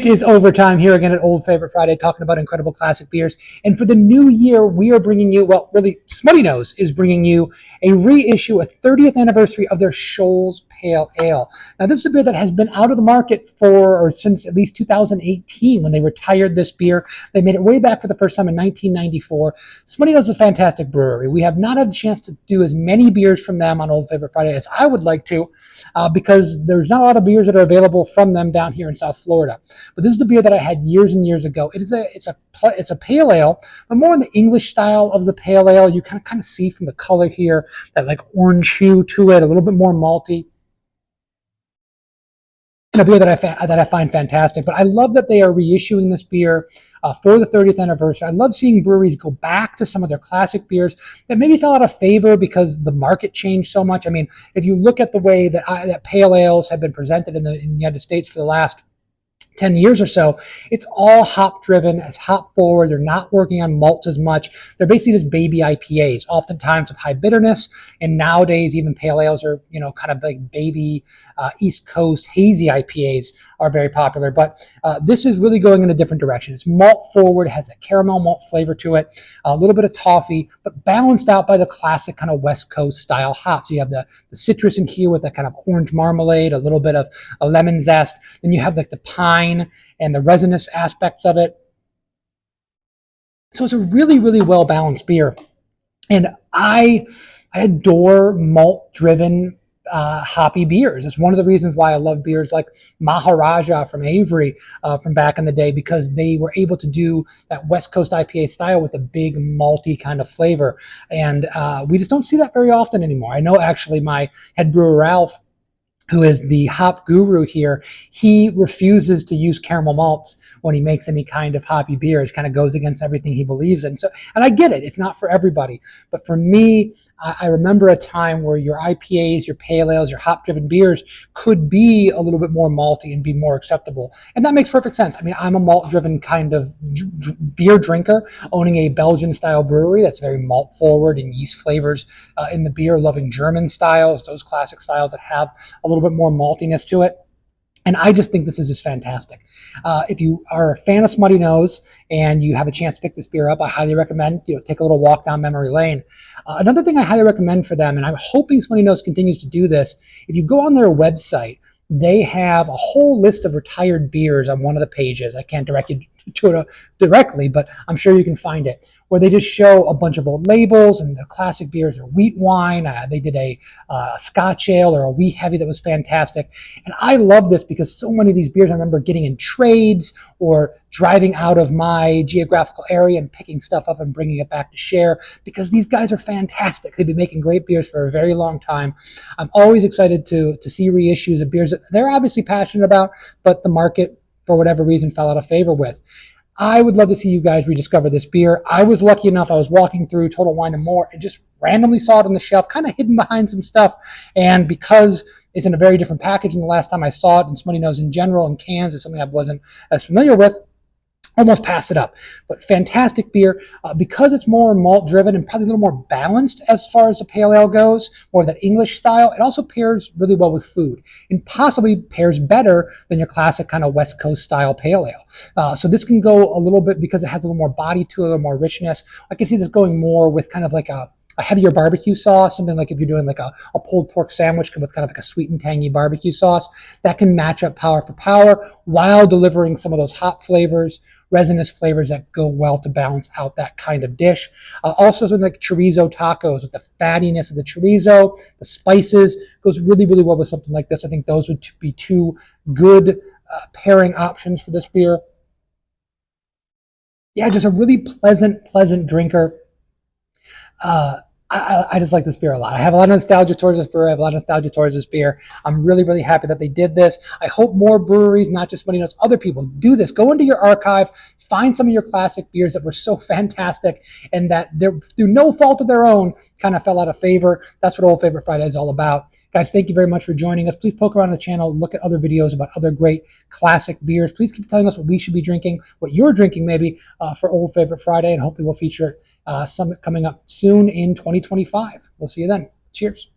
It is overtime here again at Old Favorite Friday, talking about incredible classic beers. And for the new year, we are bringing you, well, really, Smuttynose is bringing you a reissue, a 30th anniversary of their Shoals Pale Ale. Now, this is a beer that has been out of the market since at least 2018 when they retired this beer. They made it way back for the first time in 1994. Smuttynose is a fantastic brewery. We have not had a chance to do as many beers from them on Old Favorite Friday as I would like to, because there's not a lot of beers that are available from them down here in South Florida. But this is the beer that I had years and years ago. It's a pale ale, but more in the English style of the pale ale. You kind of see from the color here that like orange hue to it, a little bit more malty. And a beer that I find fantastic. But I love that they are reissuing this beer for the 30th anniversary. I love seeing breweries go back to some of their classic beers that maybe fell out of favor because the market changed so much. I mean, if you look at the way that pale ales have been presented in the United States for the last 10 years or so, it's all hop driven, as hop forward. They're not working on malts as much. They're basically just baby IPAs, oftentimes with high bitterness. And nowadays, even pale ales are, kind of like baby East Coast hazy IPAs are very popular. But this is really going in a different direction. It's malt forward, has a caramel malt flavor to it, a little bit of toffee, but balanced out by the classic kind of West Coast style hops. So you have the citrus in here with that kind of orange marmalade, a little bit of a lemon zest. Then you have like the pine and the resinous aspects of it. So it's a really, really well-balanced beer. And I adore malt-driven hoppy beers. It's one of the reasons why I love beers like Maharaja from Avery from back in the day, because they were able to do that West Coast IPA style with a big malty kind of flavor. And we just don't see that very often anymore. I know actually my head brewer, Ralph, who is the hop guru here, he refuses to use caramel malts when he makes any kind of hoppy beer. It kind of goes against everything he believes in. So, and I get it. It's not for everybody. But for me, I remember a time where your IPAs, your pale ales, your hop-driven beers could be a little bit more malty and be more acceptable. And that makes perfect sense. I mean, I'm a malt-driven kind of beer drinker, owning a Belgian-style brewery that's very malt-forward and yeast flavors in the beer, loving German styles, those classic styles that have a little bit more maltiness to it. And I just think this is just fantastic. If you are a fan of Smuttynose and you have a chance to pick this beer up, I highly recommend take a little walk down memory lane. Another thing I highly recommend for them, and I'm hoping Smuttynose continues to do this, if you go on their website, they have a whole list of retired beers on one of the pages. I can't direct you to it directly, but I'm sure you can find it, where they just show a bunch of old labels, and the classic beers are wheat wine. They did a Scotch ale or a wheat heavy that was fantastic. And I love this because so many of these beers I remember getting in trades or driving out of my geographical area and picking stuff up and bringing it back to share, because these guys are fantastic. They've been making great beers for a very long time. I'm always excited to see reissues of beers that they're obviously passionate about, but the market, for whatever reason, fell out of favor with. I would love to see you guys rediscover this beer. I was lucky enough, I was walking through Total Wine & More and just randomly saw it on the shelf, kind of hidden behind some stuff. And because it's in a very different package than the last time I saw it, and Smuttynose in general in cans is something I wasn't as familiar with, almost passed it up. But fantastic beer. Because it's more malt driven and probably a little more balanced as far as the pale ale goes, more of that English style, it also pairs really well with food, and possibly pairs better than your classic kind of West Coast style pale ale. So this can go a little bit, because it has a little more body to it, a little more richness. I can see this going more with kind of like a heavier barbecue sauce, something like if you're doing like a pulled pork sandwich with kind of like a sweet and tangy barbecue sauce, that can match up power for power while delivering some of those hop flavors, resinous flavors that go well to balance out that kind of dish. Also something like chorizo tacos with the fattiness of the chorizo, the spices, goes really, really well with something like this. I think those would be two good pairing options for this beer. Yeah, just a really pleasant drinker. I just like this beer a lot. I have a lot of nostalgia towards this brewer. I have a lot of nostalgia towards this beer. I'm really, really happy that they did this. I hope more breweries, not just Smuttynose, other people do this. Go into your archive, find some of your classic beers that were so fantastic and that through no fault of their own kind of fell out of favor. That's what Old Favorite Friday is all about. Guys, thank you very much for joining us. Please poke around the channel, look at other videos about other great classic beers. Please keep telling us what we should be drinking, what you're drinking maybe for Old Favorite Friday, and hopefully we'll feature some coming up soon in 2025. We'll see you then. Cheers.